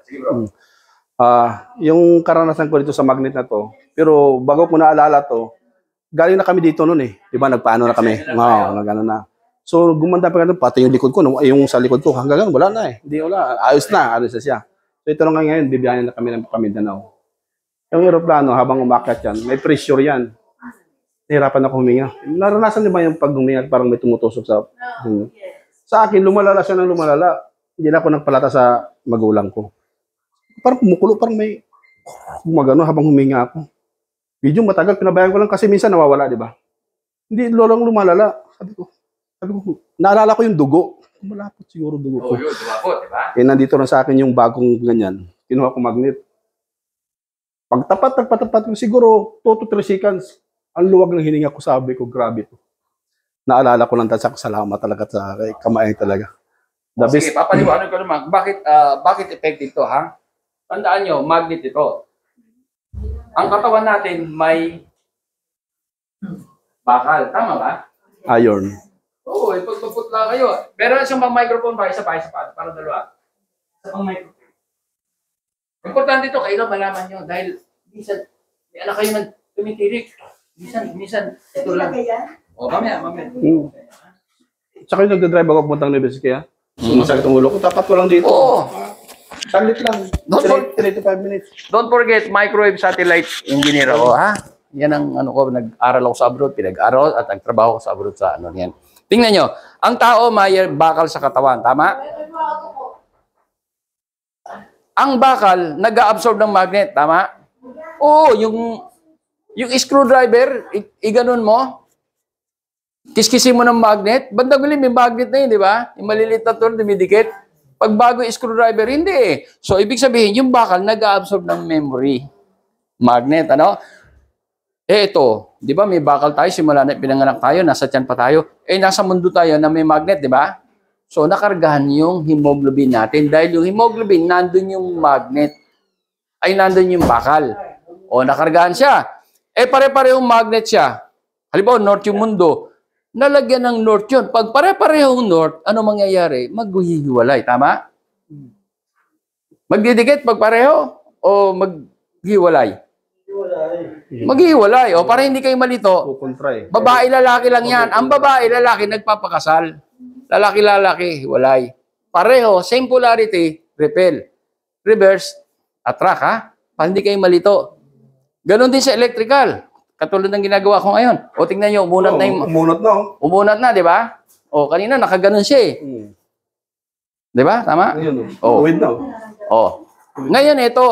Sige bro. Yung karanasan ko dito sa magnet na to, pero bago ko naalala to, galing na kami dito noon eh. Di ba, nagpaano na kami. Oo, nagano na. So, gumanda pa ganun, pati yung likod ko, yung sa likod ko, hanggang ganun, wala na eh. Hindi, wala. Ayos na siya. So, ito lang ngayon, bibiyahin na kami ng Mindanao. Yung aeroplano, habang umakyat yan, may pressure yan. Nahirapan ako huminga. Naranasan niyo ba yung pag huminga, parang may tumutusok sa... Sa akin, lumalala siya ng lumalala. Hindi na ako nagpalata sa magulang ko. Parang kumukulo, parang may gumagano habang huminga ako. Medyo matagal, pinabayaan ko lang kasi minsan nawawala, di ba? Hindi, lolang lumalala. Sabi ko, naalala ko yung dugo. Malapot siguro dugo ko. Oo, yun, lumapot, di ba? Eh, nandito na sa akin yung bagong ganyan. Kinuha ko magnet. Nagpatapat ko siguro 2 to 3 seconds. Ang luwag ng hininga ko, sabi ko, grabe to. Naalala ko lang sa salamat talaga sa kamay talaga. Sige, papaliwanag ko naman. Bakit effective to, ha? Tandaan nyo, magnet ito. Ang katawan natin may bakal. Tama ba? Iron. Oo, pagpaputla kayo. Pero isang pang microphone ba? Isa pa. Para dalawa. Isa pang microphone. Importante ito, kayo malaman nyo. Dahil, minsan, may anak kayo nang tumitirik. Minsan, ito lang. O, mamaya. Tsaka yung nagdadrive ako puntang Nueves kaya. Masakit ang ulo ko. Tapat ko lang dito. Oo. Saglit lang. 3 to 5 minutes. Don't forget, microwave satellite engineer ako, ha? Yan ang ano ko, nag-aral ako sa abroad, pinag-aral at nagtrabaho ko sa abroad sa ano yan. Tingnan nyo, ang tao may bakal sa katawan, tama? Ang bakal, nag-absorb ng magnet, tama? Oo, yung screwdriver, iganon mo, kiskisin mo ng magnet, bandang uli may magnet na yun, di ba? Yung maliliit na tool, dumidikit. Pag bago yung screwdriver, hindi eh. So, ibig sabihin, yung bakal, nag-absorb ng memory. Magnet, ano? Eh, ito, di ba may bakal tayo, simula na pinanganak tayo, nasa tiyan pa tayo. Eh, nasa mundo tayo na may magnet, di ba? So, nakargahan yung hemoglobin natin. Dahil yung hemoglobin, nandun yung magnet. Ay, nandun yung bakal. O, nakargahan siya. Eh, pare-parehong magnet siya. Halimbawa, north yung mundo. Nalagyan ng north yun. Pag pare-parehong north, ano mangyayari? Maghihiwalay. Tama? Magdidikit pag pareho? O maghiwalay? Maghiwalay. O para hindi kayo malito, babae, lalaki lang yan. Ang babae, lalaki, nagpapakasal. Lalaki, hiwalay. Pareho, same polarity, repel. Reverse, attract, ha? Para hindi kayo malito. Ganon din sa electrical. Katulad ng ginagawa ko ngayon. O tingnan nyo, umunat na yung... Umunat na, di ba? O kanina, nakaganon siya eh. Di ba? Tama? O. Ngayon, ito.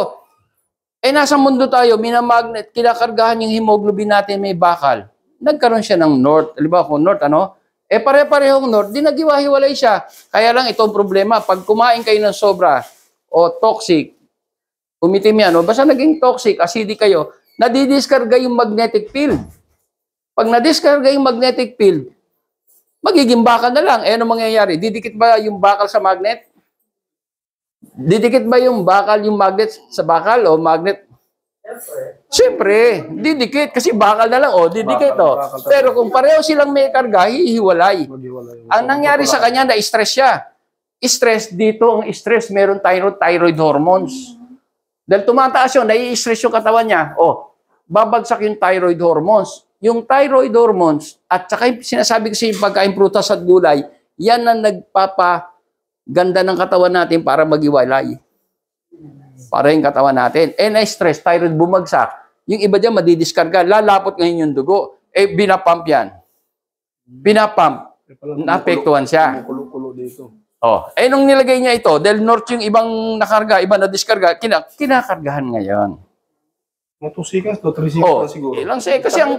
Eh, nasa mundo tayo, minamagnet, kinakargahan yung hemoglobin natin, may bakal. Nagkaroon siya ng north. Halimbawa kung north, ano? Eh, pare-parehong north, di naghiwa-hiwalay siya. Kaya lang itong problema, pag kumain kayo ng sobra o toxic, umitim yan, o basta naging toxic, acidic kayo, nadidiskarga yung magnetic field. Pag nadiskarga yung magnetic field, magiging bakal na lang. Eh, ano mangyayari? Didikit ba yung bakal sa magnet? Didikit ba yung bakal, yung magnet sa bakal o magnet? Siyempre, didikit kasi bakal na lang. O, didikit. Pero kung pareho silang may karga, hihiwalay. Ang nangyari sa kanya, na-stress siya. Stress, dito ang stress, meron thyroid hormones. Dahil tumataas yun, nai-stress yung katawan niya. O, babagsak yung thyroid hormones. Yung thyroid hormones, at saka yung sinasabi kasi yung pagkain prutas at gulay, yan ang nagpapaganda ng katawan natin para mag-iwalay. Para yung katawan natin. Eh, na-stress, thyroid bumagsak. Yung iba dyan, madidiskarga. Lalapot ngayon yung dugo. Eh, binapump yan. Binapump. Naapektuhan siya. Oh, eh nung nilagay niya ito, dahil north yung ibang nakarga, iba na diskarga, kinakargahan ngayon. 2 seconds, 3 seconds siguro. Ilang seconds kasi ang...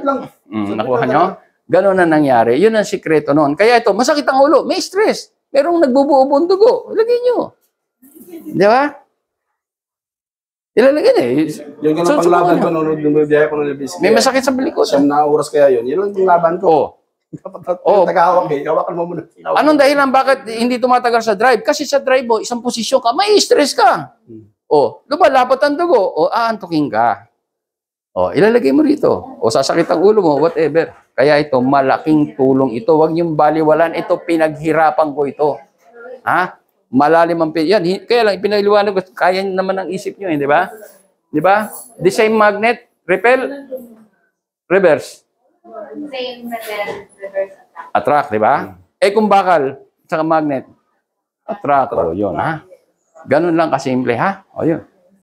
nakuha nyo? Ganon na nangyari. Yun ang sikreto noon. Kaya ito, masakit ang ulo, may stress. Merong nagbubuo-buong dugo. Lagay nyo. Di ba? Ilalagay na eh. Yung ganun panglaban ko noon, nung bibiyaya ko ng Nueves. May masakit sa balik ko. 7 na oras kaya yun. Yun lang yung laban ko. Tagahawak eh. Hawakan mo muna. Anong dahilan bakit hindi tumatagal sa drive? Kasi sa drive mo, isang posisyon ka, may stress ka. Lumalapat ang dugo. Aantukin ka. Ilalagay mo rito. Sasakit ang ulo mo, whatever. Kaya ito, malaking tulong ito. Huwag niyong baliwalan. Ito, pinaghirapan ko ito. Ha? Malalim ang yan. Kaya lang, pinaliwanag ko, kaya naman ang isip nyo, di ba? Di ba? The same magnet, repel, reverse. Same repel, reverse attack. Attract, di ba? Eh kung bakal, saka magnet, attract. O, yun, ha? Ganun lang kasimple, ha? O, yun.